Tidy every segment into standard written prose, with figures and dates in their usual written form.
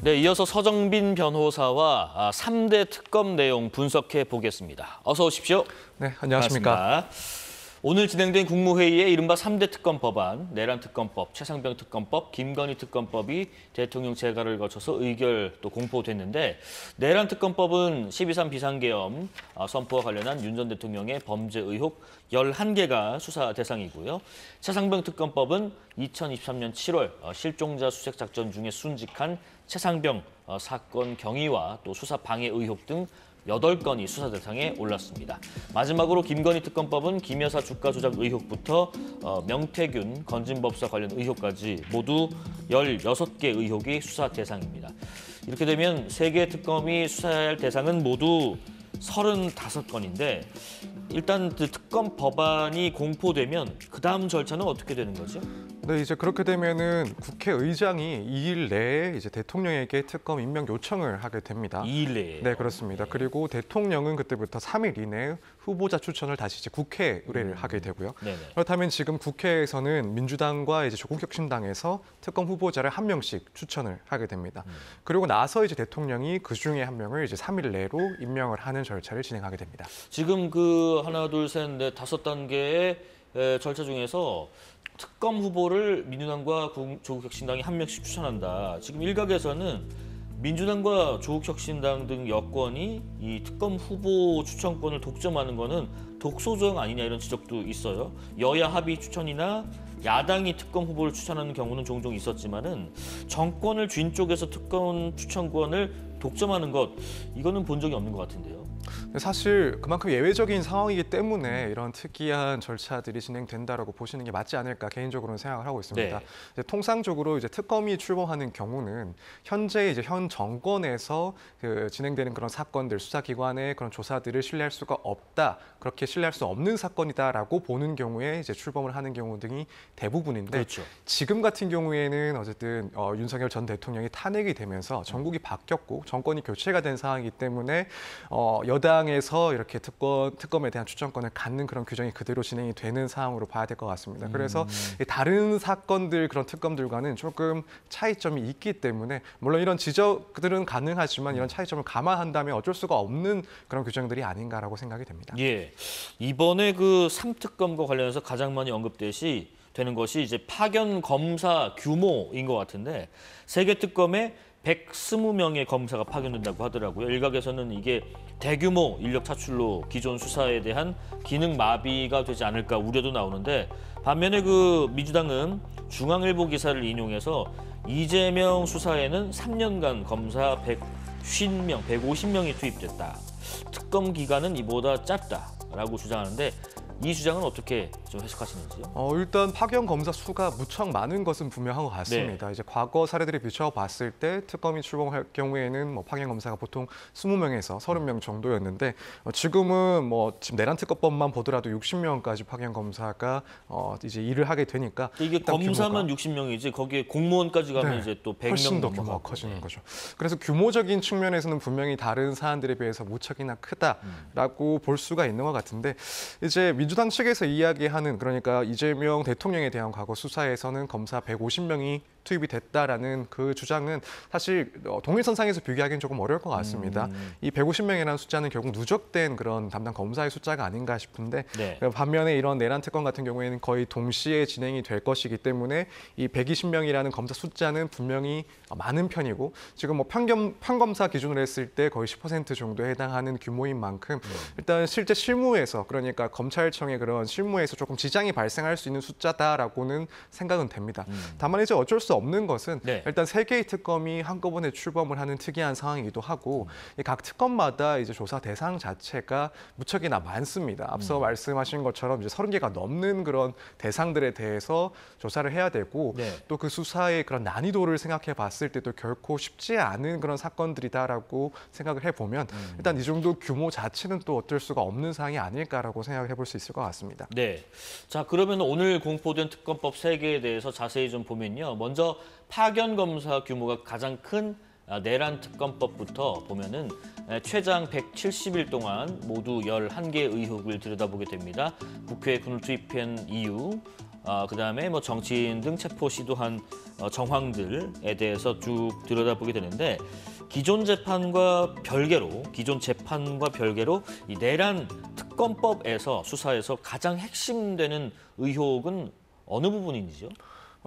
네, 이어서 서정빈 변호사와 3대 특검 내용 분석해 보겠습니다. 어서 오십시오. 네, 안녕하십니까. 반갑습니다. 오늘 진행된 국무회의에 이른바 3대 특검 법안, 내란 특검법, 최상병 특검법, 김건희 특검법이 대통령 재가를 거쳐서 의결 또 공포됐는데, 내란 특검법은 12.3 비상계엄 선포와 관련한 윤 전 대통령의 범죄 의혹 11개가 수사 대상이고요. 최상병 특검법은 2023년 7월 실종자 수색 작전 중에 순직한 최상병 사건 경위와 또 수사 방해 의혹 등 8건이 수사 대상에 올랐습니다. 마지막으로 김건희 특검법은 김 여사 주가 조작 의혹부터 명태균 건진법사 관련 의혹까지 모두 16개 의혹이 수사 대상입니다. 이렇게 되면 3개 특검이 수사해야 할 대상은 모두 35건인데 일단 그 특검 법안이 공포되면 그 다음 절차는 어떻게 되는 거죠? 네, 이제 그렇게 되면은 국회의장이 2일 내에 이제 대통령에게 특검 임명 요청을 하게 됩니다. 2일 내에. 네, 그렇습니다. 네. 그리고 대통령은 그때부터 3일 이내에 후보자 추천을 다시 이제 국회에 의뢰를 하게 되고요. 네네. 그렇다면 지금 국회에서는 민주당과 이제 조국혁신당에서 특검 후보자를 한 명씩 추천을 하게 됩니다. 그리고 나서 이제 대통령이 그 중에 한 명을 이제 3일 내로 임명을 하는 절차를 진행하게 됩니다. 지금 그 하나, 둘, 셋, 넷, 5단계의 절차 중에서 특검 후보를 민주당과 조국혁신당이 한 명씩 추천한다. 지금 일각에서는 민주당과 조국혁신당 등 여권이 이 특검 후보 추천권을 독점하는 거는 독소조항 아니냐 이런 지적도 있어요. 여야 합의 추천이나 야당이 특검 후보를 추천하는 경우는 종종 있었지만은 정권을 쥔 쪽에서 특검 추천권을 독점하는 것, 이거는 본 적이 없는 것 같은데요. 사실 그만큼 예외적인 상황이기 때문에 이런 특이한 절차들이 진행된다라고 보시는 게 맞지 않을까 개인적으로는 생각을 하고 있습니다. 네. 이제 통상적으로 이제 특검이 출범하는 경우는 현재 이제 현 정권에서 그 진행되는 그런 사건들, 수사기관의 그런 조사들을 신뢰할 수가 없다, 그렇게 신뢰할 수 없는 사건이다라고 보는 경우에 이제 출범을 하는 경우 등이 대부분인데, 그렇죠. 지금 같은 경우에는 어쨌든 윤석열 전 대통령이 탄핵이 되면서 전국이 바뀌었고 정권이 교체가 된 상황이기 때문에 여당에서 이렇게 특검에 대한 추천권을 갖는 그런 규정이 그대로 진행이 되는 상황으로 봐야 될 것 같습니다. 그래서 다른 사건들, 그런 특검들과는 조금 차이점이 있기 때문에 물론 이런 지적들은 가능하지만 이런 차이점을 감안한다면 어쩔 수가 없는 그런 규정들이 아닌가라고 생각이 됩니다. 예, 이번에 그 3특검과 관련해서 가장 많이 언급되는 것이 이제 파견 검사 규모인 것 같은데, 3개 특검에 120명의 검사가 파견된다고 하더라고요. 일각에서는 이게 대규모 인력 차출로 기존 수사에 대한 기능 마비가 되지 않을까 우려도 나오는데, 반면에 그 민주당은 중앙일보 기사를 인용해서 이재명 수사에는 3년간 검사 150명, 150명이 투입됐다. 특검 기간은 이보다 짧다라고 주장하는데, 이 주장은 어떻게 좀 해석하시는지요? 일단 파견 검사 수가 무척 많은 것은 분명한 것 같습니다. 네. 이제 과거 사례들이 비춰봤을 때 특검이 출범할 경우에는 뭐 파견 검사가 보통 20명에서 30명 정도였는데, 지금은 뭐 지금 내란 특검법만 보더라도 60명까지 파견 검사가 이제 일을 하게 되니까, 이게 검사만 60명이지 거기에 공무원까지 가면 네, 이제 또 100명 훨씬 더 넘어가고. 규모가 커지는 거죠. 그래서 규모적인 측면에서는 분명히 다른 사안들에 비해서 무척이나 크다라고 볼 수가 있는 것 같은데, 이제 민주당 측에서 이야기하는, 그러니까 이재명 대통령에 대한 과거 수사에서는 검사 150명이 투입이 됐다라는 그 주장은 사실 동일선상에서 비교하기는 조금 어려울 것 같습니다. 이 150명이라는 숫자는 결국 누적된 그런 담당 검사의 숫자가 아닌가 싶은데, 네. 반면에 이런 내란 특검 같은 경우에는 거의 동시에 진행이 될 것이기 때문에 이 120명이라는 검사 숫자는 분명히 많은 편이고, 지금 뭐 평검사 기준으로 했을 때 거의 10% 정도에 해당하는 규모인 만큼 일단 실제 실무에서, 그러니까 검찰청의 그런 실무에서 조금 지장이 발생할 수 있는 숫자다라고는 생각은 됩니다. 다만 이제 어쩔 수 없는 것은 네. 일단 3개의 특검이 한꺼번에 출범을 하는 특이한 상황이기도 하고, 각 특검마다 이제 조사 대상 자체가 무척이나 많습니다. 앞서 말씀하신 것처럼 이제 30개가 넘는 그런 대상들에 대해서 조사를 해야 되고, 네. 또 그 수사의 그런 난이도를 생각해 봤을 때도 결코 쉽지 않은 그런 사건들이다라고 생각을 해보면 일단 이 정도 규모 자체는 또 어쩔 수가 없는 사항이 아닐까라고 생각해 볼 수 있을 것 같습니다. 네. 자, 그러면 오늘 공포된 특검법 3개에 대해서 자세히 좀 보면요. 먼저 파견 검사 규모가 가장 큰 내란 특검법부터 보면은 최장 170일 동안 모두 11개 의혹을 들여다보게 됩니다. 국회에 군을 투입한 이유, 그다음에 뭐 정치인 등 체포 시도한 정황들에 대해서 쭉 들여다보게 되는데 기존 재판과 별개로 이 내란 특검법에서 수사에서 가장 핵심되는 의혹은 어느 부분인지요?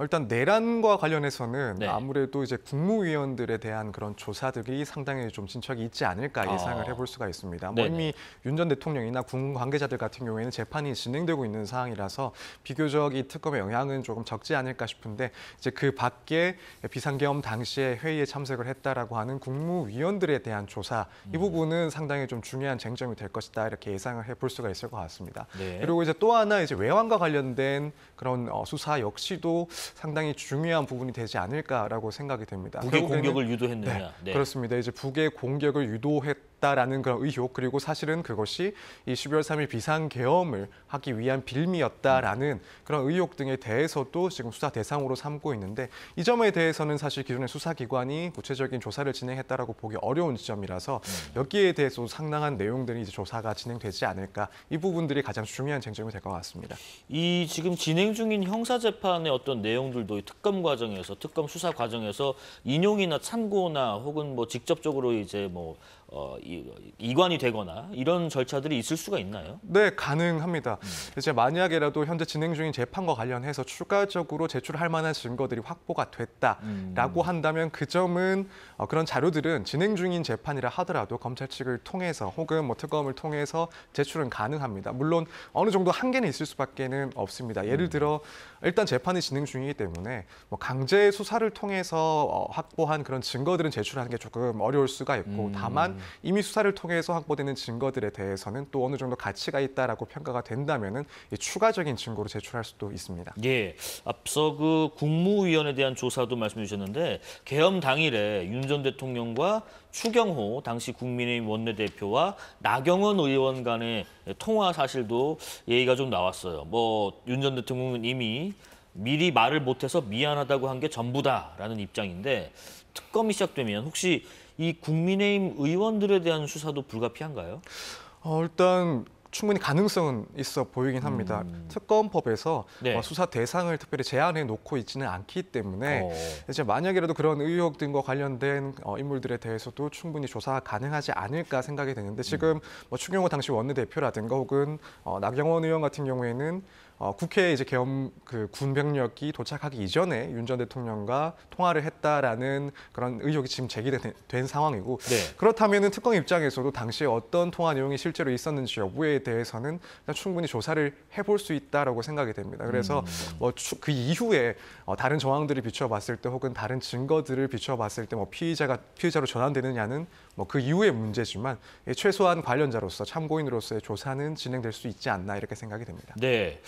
일단 내란과 관련해서는 네. 아무래도 이제 국무위원들에 대한 그런 조사들이 상당히 좀 진척이 있지 않을까 예상을 아. 해볼 수가 있습니다. 네네. 이미 윤 전 대통령이나 군 관계자들 같은 경우에는 재판이 진행되고 있는 상황이라서 비교적 이 특검의 영향은 조금 적지 않을까 싶은데 이제 그 밖에 비상계엄 당시에 회의에 참석을 했다라고 하는 국무위원들에 대한 조사 이 부분은 상당히 좀 중요한 쟁점이 될 것이다 이렇게 예상을 해볼 수가 있을 것 같습니다. 네. 그리고 이제 또 하나 이제 외환과 관련된 그런 수사 역시도 상당히 중요한 부분이 되지 않을까라고 생각이 됩니다. 북의 결국에는- 공격을 유도했느냐? 네, 그렇습니다. 이제 북의 공격을 유도했다라는 그런 의혹 그리고 사실은 그것이 이 12월 3일 비상계엄을 하기 위한 빌미였다라는 그런 의혹 등에 대해서도 지금 수사 대상으로 삼고 있는데 이 점에 대해서는 사실 기존의 수사기관이 구체적인 조사를 진행했다라고 보기 어려운 지점이라서 여기에 대해서 상당한 내용들이 이제 조사가 진행되지 않을까 이 부분들이 가장 중요한 쟁점이 될 것 같습니다. 이 지금 진행 중인 형사 재판의 어떤 내용들도 이 특검 수사 과정에서 인용이나 참고나 혹은 뭐 직접적으로 이제 이관이 되거나 이런 절차들이 있을 수가 있나요? 네, 가능합니다. 이제 만약에라도 현재 진행 중인 재판과 관련해서 추가적으로 제출할 만한 증거들이 확보가 됐다라고 한다면 그 점은 그런 자료들은 진행 중인 재판이라 하더라도 검찰 측을 통해서 혹은 뭐 특검을 통해서 제출은 가능합니다. 물론 어느 정도 한계는 있을 수밖에는 없습니다. 예를 들어 일단 재판이 진행 중이기 때문에 뭐 강제 수사를 통해서 확보한 그런 증거들은 제출하는 게 조금 어려울 수가 있고 다만 이미 수사를 통해서 확보되는 증거들에 대해서는 또 어느 정도 가치가 있다라고 평가가 된다면은 추가적인 증거로 제출할 수도 있습니다. 예, 앞서 그 국무위원에 대한 조사도 말씀해 주셨는데 계엄 당일에 윤 전 대통령과 추경호 당시 국민의힘 원내대표와 나경원 의원 간의 통화 사실도 얘기가 좀 나왔어요. 뭐 윤 전 대통령은 이미 미리 말을 못해서 미안하다고 한 게 전부다라는 입장인데 특검이 시작되면 혹시 이 국민의힘 의원들에 대한 수사도 불가피한가요? 일단 충분히 가능성은 있어 보이긴 합니다. 특검법에서 네. 수사 대상을 특별히 제한해 놓고 있지는 않기 때문에 어. 이제 만약이라도 그런 의혹 등과 관련된 인물들에 대해서도 충분히 조사가 가능하지 않을까 생각이 되는데 지금 뭐 추경호 당시 원내대표라든가 혹은 나경원 의원 같은 경우에는 국회에 이제 계엄 그 군병력이 도착하기 이전에 윤 전 대통령과 통화를 했다라는 그런 의혹이 지금 제기된 상황이고 네. 그렇다면은 특검 입장에서도 당시에 어떤 통화 내용이 실제로 있었는지 여부에 대해서는 충분히 조사를 해볼 수 있다라고 생각이 됩니다. 그래서 뭐 그 이후에 다른 정황들을 비춰봤을 때 혹은 다른 증거들을 비춰봤을 때 뭐 피의자로 전환되느냐는 뭐 그 이후의 문제지만 최소한 관련자로서 참고인으로서의 조사는 진행될 수 있지 않나 이렇게 생각이 됩니다. 네.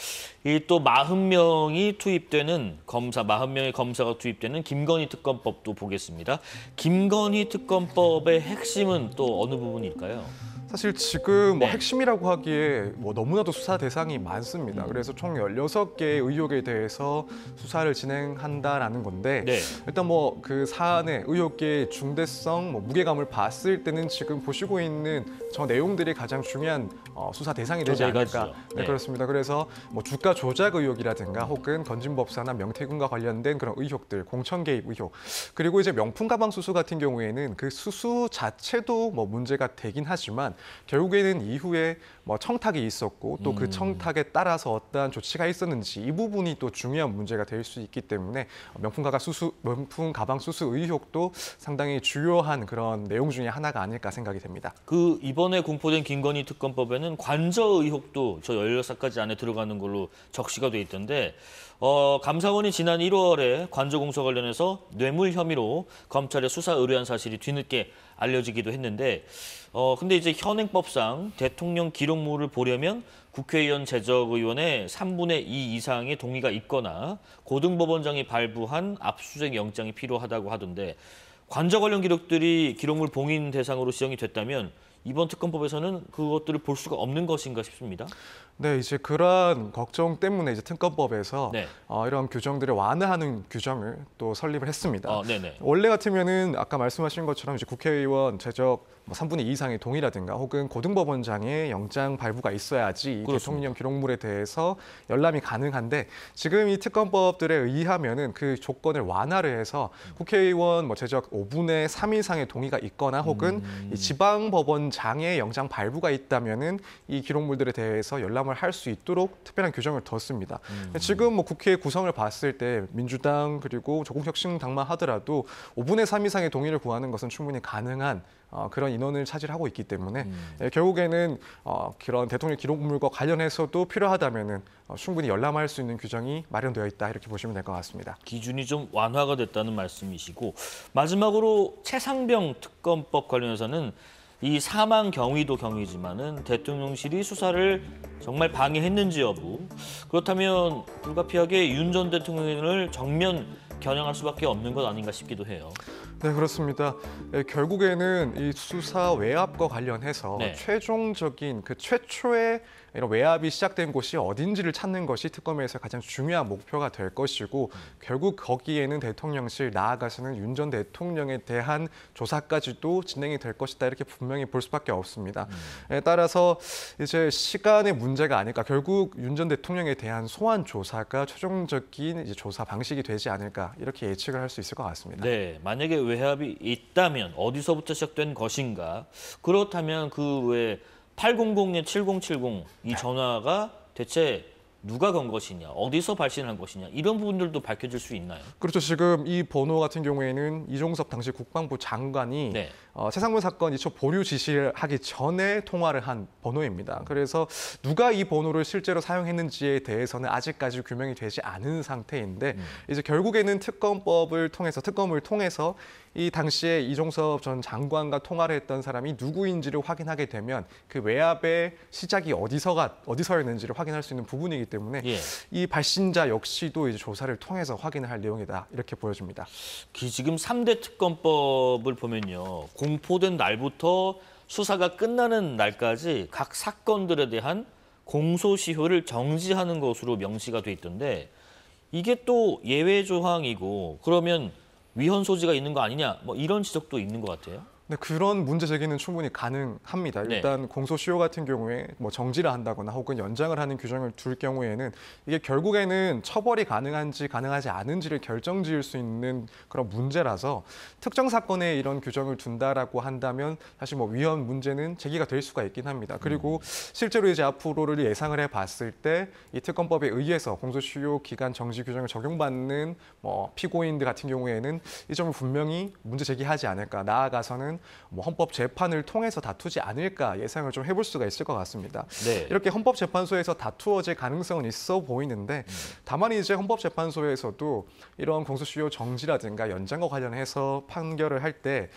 이 또 40명이 투입되는 40명의 검사가 투입되는 김건희 특검법도 보겠습니다. 김건희 특검법의 핵심은 또 어느 부분일까요? 사실 지금 네. 핵심이라고 하기에 너무나도 수사 대상이 많습니다. 그래서 총 16개의 의혹에 대해서 수사를 진행한다라는 건데 네. 일단 그 사안의 의혹의 중대성, 무게감을 봤을 때는 지금 보시고 있는 저 내용들이 가장 중요한 수사 대상이 되지 네 않을까. 가지죠. 네, 네. 그렇습니다. 그래서 주가 조작 의혹이라든가 혹은 건진법사나 명태균과 관련된 그런 의혹들, 공천 개입 의혹, 그리고 이제 명품 가방 수수 같은 경우에는 그 수수 자체도 문제가 되긴 하지만 결국에는 이후에 청탁이 있었고 또 그 청탁에 따라서 어떠한 조치가 있었는지 이 부분이 또 중요한 문제가 될 수 있기 때문에 명품 가방 수수 의혹도 상당히 주요한 그런 내용 중에 하나가 아닐까 생각이 됩니다. 그 이번에 공포된 김건희 특검법에는 관저 의혹도 저 16사까지 안에 들어가는 걸로 적시가 돼 있던데 감사원이 지난 1월에 관저 공소 관련해서 뇌물 혐의로 감찰에 수사 의뢰한 사실이 뒤늦게 알려지기도 했는데 근데 이제 현행법상 대통령 기록물을 보려면 국회의원 재적의원의 3분의 2 이상의 동의가 있거나 고등법원장이 발부한 압수수색 영장이 필요하다고 하던데 관저 관련 기록물이 봉인 대상으로 지정이 됐다면 이번 특검법에서는 그것들을 볼 수가 없는 것인가 싶습니다. 네, 이제 그러한 걱정 때문에 이제 특검법에서 네. 이런 규정들을 완화하는 규정을 또 설립을 했습니다. 네네. 원래 같으면은 아까 말씀하신 것처럼 이제 국회의원 제적 3분의 2 이상의 동의라든가 혹은 고등법원장의 영장 발부가 있어야지 이 그렇습니다. 대통령 기록물에 대해서 열람이 가능한데 지금 이 특검법들에 의하면은 그 조건을 완화를 해서 국회의원 제적 5분의 3 이상의 동의가 있거나 혹은 이 지방법원장의 영장 발부가 있다면은 이 기록물들에 대해서 열람을 할 수 있도록 특별한 규정을 뒀습니다. 지금 국회 구성을 봤을 때 민주당 그리고 조국혁신당만 하더라도 5분의 3 이상의 동의를 구하는 것은 충분히 가능한 그런 인원을 차지하고 있기 때문에 결국에는 그런 대통령 기록물과 관련해서도 필요하다면은 충분히 열람할 수 있는 규정이 마련되어 있다 이렇게 보시면 될 것 같습니다. 기준이 좀 완화가 됐다는 말씀이시고 마지막으로 최상병 특검법 관련해서는 이 사망 경위도 경위지만은 대통령실이 수사를 정말 방해했는지 여부 그렇다면 불가피하게 윤 전 대통령을 정면 겨냥할 수밖에 없는 것 아닌가 싶기도 해요. 네, 그렇습니다. 결국에는 이 수사 외압과 관련해서 네. 최종적인 그 최초의 이런 외압이 시작된 곳이 어딘지를 찾는 것이 특검에서 가장 중요한 목표가 될 것이고 결국 거기에는 대통령실 나아가서는 윤 전 대통령에 대한 조사까지도 진행이 될 것이다 이렇게 분명히 볼 수밖에 없습니다. 따라서 이제 시간의 문제가 아닐까 결국 윤 전 대통령에 대한 소환 조사가 최종적인 이제 조사 방식이 되지 않을까 이렇게 예측을 할 수 있을 것 같습니다. 네, 만약에 외압이 있다면 어디서부터 시작된 것인가? 그렇다면 그 외에 800에 7070 이 전화가 대체 누가 건 것이냐, 어디서 발신한 것이냐 이런 부분들도 밝혀질 수 있나요? 그렇죠. 지금 이 번호 같은 경우에는 이종섭 당시 국방부 장관이 네. 최상무 사건 이첩 보류 지시를 하기 전에 통화를 한 번호입니다. 그래서 누가 이 번호를 실제로 사용했는지에 대해서는 아직까지 규명이 되지 않은 상태인데 이제 결국에는 특검을 통해서 이 당시에 이종섭 전 장관과 통화를 했던 사람이 누구인지를 확인하게 되면 그 외압의 시작이 어디서였는지를 확인할 수 있는 부분이기 때문에 예. 이 발신자 역시도 이제 조사를 통해서 확인을 할 내용이다 이렇게 보여집니다. 지금 3대 특검법을 보면요. 공포된 날부터 수사가 끝나는 날까지 각 사건들에 대한 공소시효를 정지하는 것으로 명시가 돼 있던데 이게 또 예외 조항이고 그러면 위헌 소지가 있는 거 아니냐 뭐 이런 지적도 있는 것 같아요. 네, 그런 문제 제기는 충분히 가능합니다. 네. 일단 공소시효 같은 경우에 정지를 한다거나 혹은 연장을 하는 규정을 둘 경우에는 이게 결국에는 처벌이 가능한지 가능하지 않은지를 결정지을 수 있는 그런 문제라서 특정 사건에 이런 규정을 둔다라고 한다면 사실 위헌 문제는 제기가 될 수가 있긴 합니다. 그리고 실제로 이제 앞으로를 예상을 해봤을 때 이 특검법에 의해서 공소시효 기간 정지 규정을 적용받는 피고인들 같은 경우에는 이 점을 분명히 문제 제기하지 않을까. 나아가서는 헌법 재판을 통해서 다투지 않을까 예상을 좀 해볼 수가 있을 것 같습니다. 네. 이렇게 헌법재판소에서 다투어질 가능성은 있어 보이는데 다만 이제 헌법재판소에서도 이런 공소시효 정지라든가 연장과 관련해서 판결을 할 때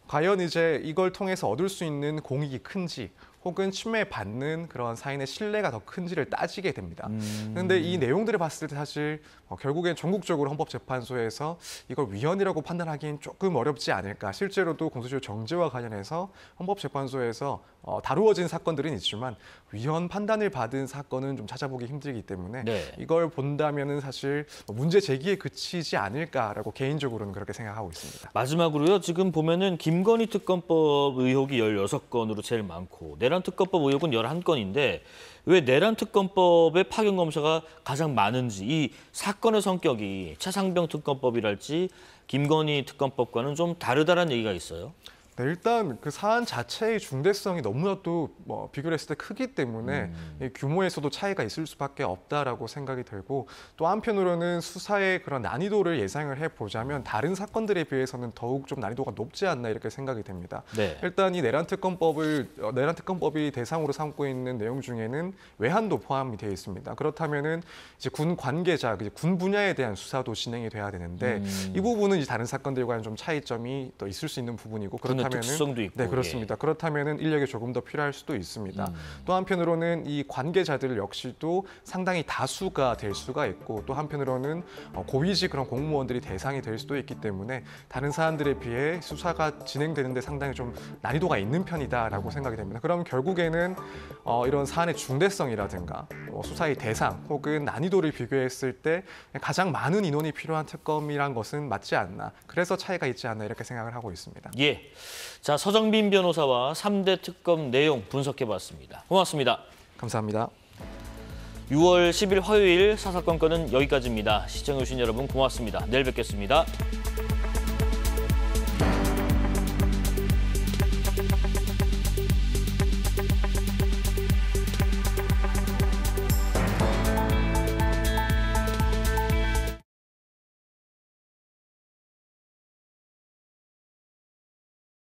과연 이제 이걸 통해서 얻을 수 있는 공익이 큰지 혹은 침해받는 그런 사인의 신뢰가 더 큰지를 따지게 됩니다. 그런데 이 내용들을 봤을 때 사실 결국엔 전국적으로 헌법재판소에서 이걸 위헌이라고 판단하기엔 조금 어렵지 않을까. 실제로도 공소시효 정지와 관련해서 헌법재판소에서 다루어진 사건들은 있지만 위헌 판단을 받은 사건은 좀 찾아보기 힘들기 때문에 네. 이걸 본다면은 사실 문제 제기에 그치지 않을까라고 개인적으로는 그렇게 생각하고 있습니다. 마지막으로요. 지금 보면은 김건희 특검법 의혹이 16건으로 제일 많고 내란 특검법 의혹은 11건인데 왜 내란 특검법의 파견 검사가 가장 많은지 이 사건의 성격이 최상병 특검법이랄지 김건희 특검법과는 좀 다르다는 얘기가 있어요. 네, 일단 그 사안 자체의 중대성이 너무나도 비교를 했을 때 크기 때문에 이 규모에서도 차이가 있을 수밖에 없다라고 생각이 들고 또 한편으로는 수사의 그런 난이도를 예상을 해보자면 다른 사건들에 비해서는 더욱 좀 난이도가 높지 않나 이렇게 생각이 됩니다. 네. 일단 이 내란 특검법이 대상으로 삼고 있는 내용 중에는 외환도 포함이 되어 있습니다. 그렇다면은 이제 군 관계자, 군 분야에 대한 수사도 진행이 돼야 되는데 이 부분은 이제 다른 사건들과는 좀 차이점이 또 있을 수 있는 부분이고 그렇다면 그렇다면은 특성도 있고. 네, 그렇습니다. 그렇다면은 인력이 조금 더 필요할 수도 있습니다. 또 한편으로는 이 관계자들 역시도 상당히 다수가 될 수가 있고 또 한편으로는 고위직 그런 공무원들이 대상이 될 수도 있기 때문에 다른 사안들에 비해 수사가 진행되는데 상당히 좀 난이도가 있는 편이다라고 생각이 됩니다. 그럼 결국에는 이런 사안의 중대성이라든가 수사의 대상 혹은 난이도를 비교했을 때 가장 많은 인원이 필요한 특검이란 것은 맞지 않나. 그래서 차이가 있지 않나 이렇게 생각을 하고 있습니다. 예. 자, 서정빈 변호사와 3대 특검 내용 분석해봤습니다. 고맙습니다. 감사합니다. 6월 10일 화요일 사사건건은 여기까지입니다. 시청해주신 여러분 고맙습니다. 내일 뵙겠습니다.